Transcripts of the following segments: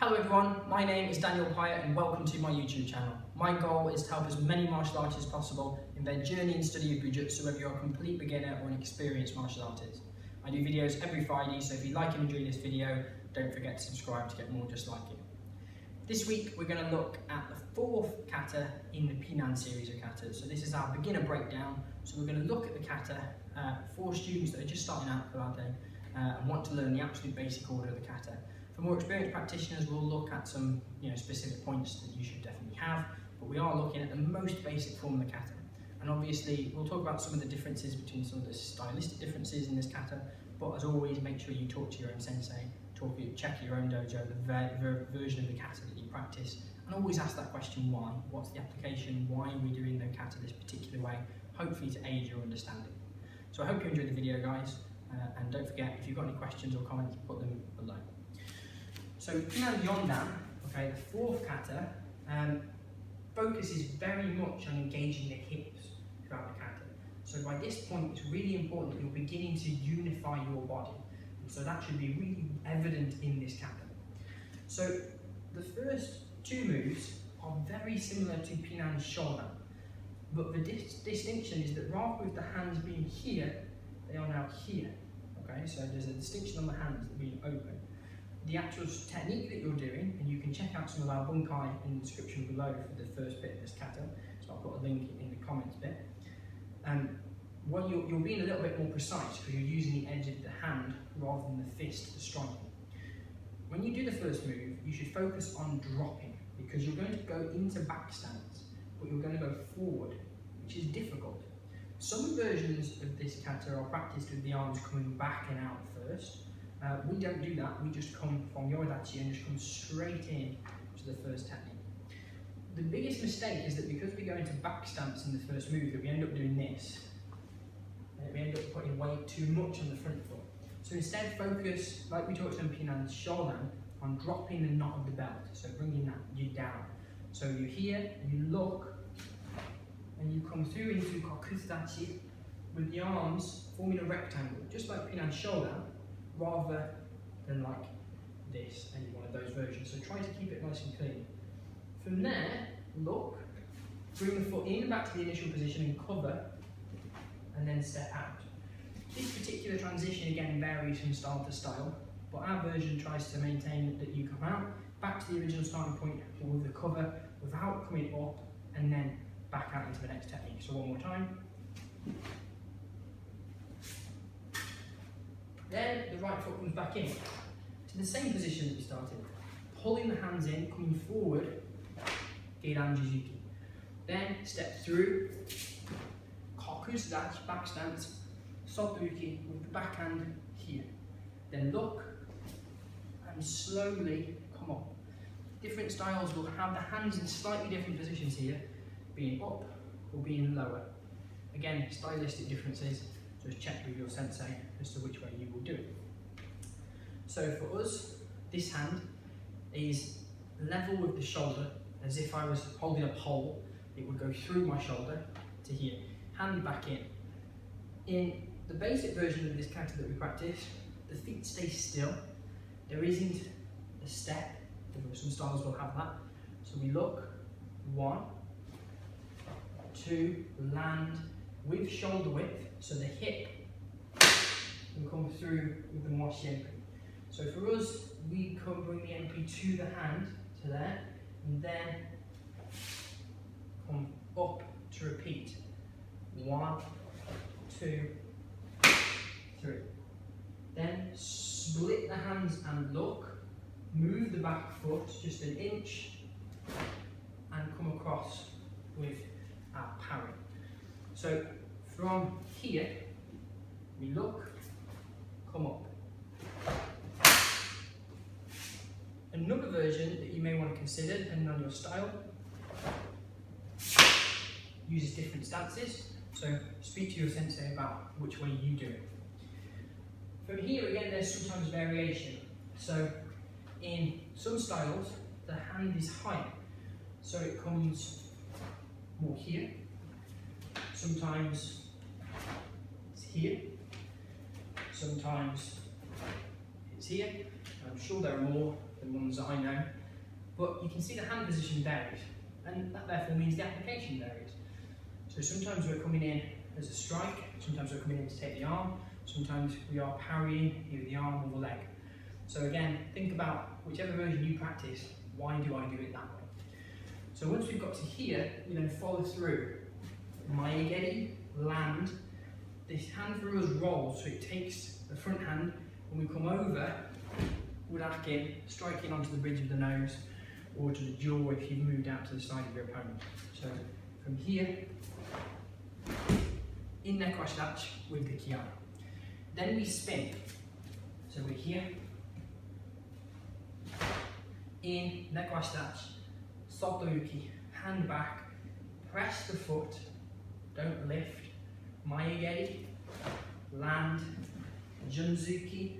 Hello everyone, my name is Daniel Pyatt and welcome to my YouTube channel. My goal is to help as many martial artists as possible in their journey and study of Bujutsu, whether you're a complete beginner or an experienced martial artist. I do videos every Friday, so if you like and enjoy this video, don't forget to subscribe to get more just like it. This week we're going to look at the fourth kata in the Pinan series of katas. So this is our beginner breakdown. So we're going to look at the kata for students that are just starting out Karate and want to learn the absolute basic order of the kata. For more experienced practitioners, we'll look at some specific points that you should definitely have, but we are looking at the most basic form of the kata. And obviously, we'll talk about some of the differences between some of the stylistic differences in this kata, but as always, make sure you talk to your own sensei, check your own dojo, the version of the kata that you practice, and always ask that question, why? What's the application? Why are we doing the kata this particular way? Hopefully to aid your understanding. So I hope you enjoyed the video, guys, and don't forget, if you've got any questions or comments, put them below. So Pinan Yondan, okay, the fourth kata, focuses very much on engaging the hips throughout the kata. So by this point, it's really important that you're beginning to unify your body. And so that should be really evident in this kata. So the first two moves are very similar to Pinan Shodan, but the distinction is that rather with the hands being here, they are now here. Okay, so there's a distinction on the hands being open. The actual technique that you're doing, and you can check out some of our bunkai in the description below for the first bit of this kata, so I'll put a link in the comments bit. Well, you're being a little bit more precise because you're using the edge of the hand rather than the fist for striking. When you do the first move, you should focus on dropping because you're going to go into back stance, but you're going to go forward, which is difficult. Some versions of this kata are practiced with the arms coming back and out first. We don't do that, we just come from Yodachi and just come straight in to the first technique. The biggest mistake is that because we go into back stance in the first move, that we end up doing this. We end up putting weight too much on the front foot. So instead focus, like we talked on Pinan Shodan, on dropping the knot of the belt, so bringing that you down. So you're here, you look, and you come through into Kokudachi with the arms forming a rectangle, just like Pinan Shodan, rather than like this, any one of those versions. So try to keep it nice and clean. From there, look, bring the foot in back to the initial position and cover, and then step out. This particular transition again varies from style to style, but our version tries to maintain that you come out, back to the original starting point with the cover, without coming up, and then back out into the next technique. So one more time. Then the right foot comes back in to the same position that we started. Pulling the hands in, coming forward, Geiran Jizuki. Then step through, Kokudachi, back stance, Sobuki with the backhand here. Then look and slowly come up. Different styles will have the hands in slightly different positions here, being up or being lower. Again, stylistic differences. Just check with your sensei as to which way you will do it. So for us, this hand is level with the shoulder, as if I was holding a pole. It would go through my shoulder to here. Hand back in. In the basic version of this kata that we practice, the feet stay still. There isn't a step. Some styles will have that. So we look, 1, 2, land with shoulder width. So the hip will come through with the moshi enpi. So for us, we can bring the enpi to the hand, to there, and then come up to repeat. 1, 2, 3. Then split the hands and look, move the back foot just an inch, and come across with our parry. So from here, we look, come up. Another version that you may want to consider, depending on your style, uses different stances. So speak to your sensei about which way you do it. From here, again, there's sometimes variation. So in some styles, the hand is higher. So it comes more here. Sometimes it's here, sometimes it's here, and I'm sure there are more the ones that I know. But you can see the hand position varies, and that therefore means the application varies. So sometimes we're coming in as a strike, sometimes we're coming in to take the arm, sometimes we are parrying either the arm or the leg. So again, think about whichever version you practice, why do I do it that way? So once we've got to here, we then follow through. Maegeri, land. This hand for us rolls, so it takes the front hand, and we come over, urakin, striking onto the bridge of the nose, or to the jaw if you've moved out to the side of your opponent. So from here, in neckwash dachi with the kiai. Then we spin. So we're here, in neckwash dachi, soto yuki, hand back, press the foot, don't lift, maegeri, land, junzuki,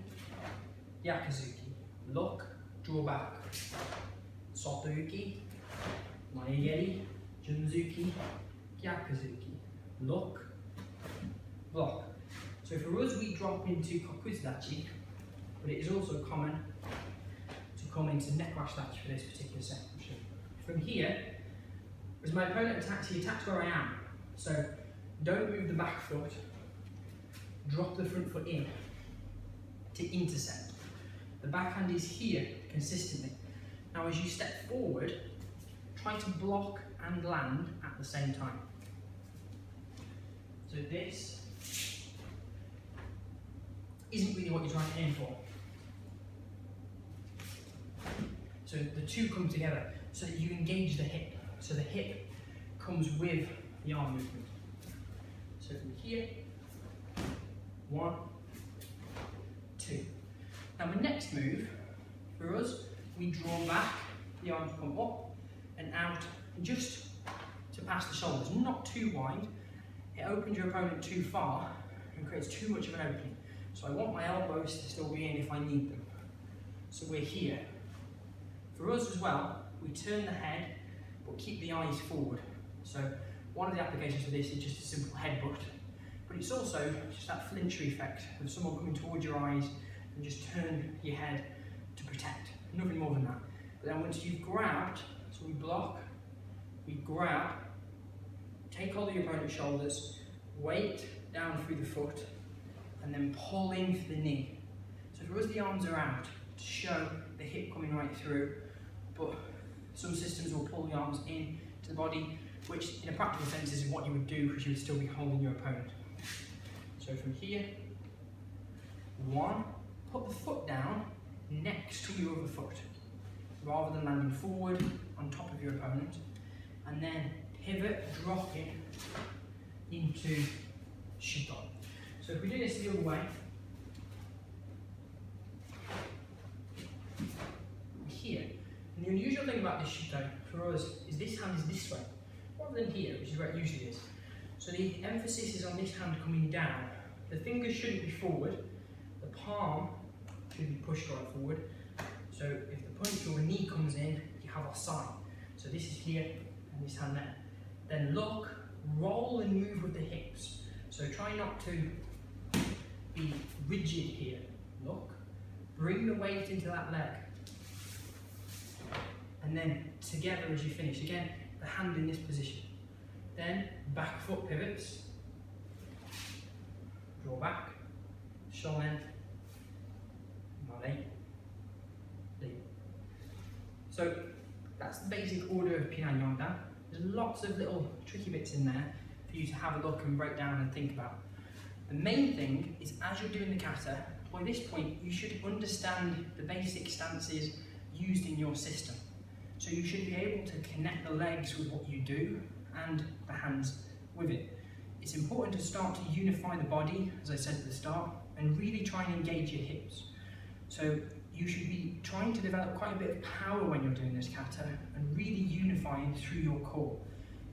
yakuzuki, look, draw back, soto yuki, maegeri, junzuki, yakuzuki, look, block. So for us, we drop into kokuzu dachi, but it is also common to come into neckwash dachi for this particular section. From here, as my opponent attacks, he attacks where I am. So don't move the back foot, drop the front foot in to intercept. The backhand is here consistently. Now as you step forward, try to block and land at the same time. So this isn't really what you're trying to aim for. So the two come together so that you engage the hip. So the hip comes with the arm movement. So from here, 1, 2. Now the next move, for us, we draw back, the arms come up and out, just to pass the shoulders, not too wide. It opens your opponent too far and creates too much of an opening. So I want my elbows to still be in if I need them. So we're here. For us as well, we turn the head, but keep the eyes forward. So one of the applications for this is just a simple headbutt, but it's also just that flinchy effect of someone coming towards your eyes and just turn your head to protect. Nothing more than that. But then once you've grabbed, so we block, we grab, take hold of your opponent's shoulders, weight down through the foot, and then pull in for the knee. So for us, the arms are out to show the hip coming right through, but some systems will pull the arms in to the body, which in a practical sense is what you would do because you would still be holding your opponent. So from here, 1, put the foot down next to your other foot, rather than landing forward on top of your opponent, and then pivot, dropping into Shito. So if we do this the other way, here, and the unusual thing about this Shito for us is this hand is this way, rather than here, which is where it usually is. So the emphasis is on this hand coming down. The fingers shouldn't be forward, the palm should be pushed right forward. So if the punch or the knee comes in, you have our side. So this is here and this hand there. Then look, roll and move with the hips. So try not to be rigid here. Look, bring the weight into that leg. And then together as you finish, again, the hand in this position. Then back foot pivots, draw back, shonen, mare, lead. So that's the basic order of Pinan Yondan. There's lots of little tricky bits in there for you to have a look and break down and think about. The main thing is as you're doing the kata, by this point you should understand the basic stances used in your system. So you should be able to connect the legs with what you do and the hands with it. It's important to start to unify the body, as I said at the start, and really try and engage your hips. So you should be trying to develop quite a bit of power when you're doing this kata and really unifying through your core.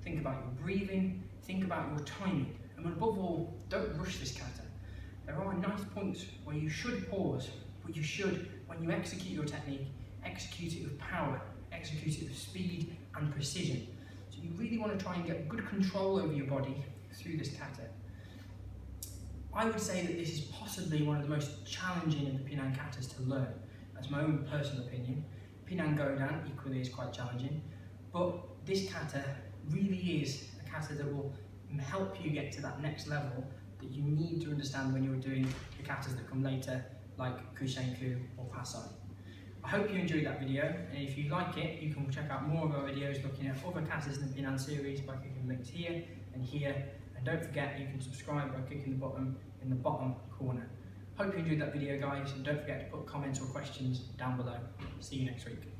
Think about your breathing, think about your timing, and above all, don't rush this kata. There are nice points where you should pause, but you should, when you execute your technique, execute it with power, execute it with speed and precision. So you really want to try and get good control over your body through this kata. I would say that this is possibly one of the most challenging of the Pinan katas to learn. That's my own personal opinion, Pinan Yodan equally is quite challenging, but this kata really is a kata that will help you get to that next level that you need to understand when you're doing the katas that come later, like Kushenku or Pasai. I hope you enjoyed that video, and if you like it, you can check out more of our videos looking at other katas in the Pinan series by clicking links here and here, and don't forget you can subscribe by clicking the button in the bottom corner. Hope you enjoyed that video, guys, and don't forget to put comments or questions down below. See you next week.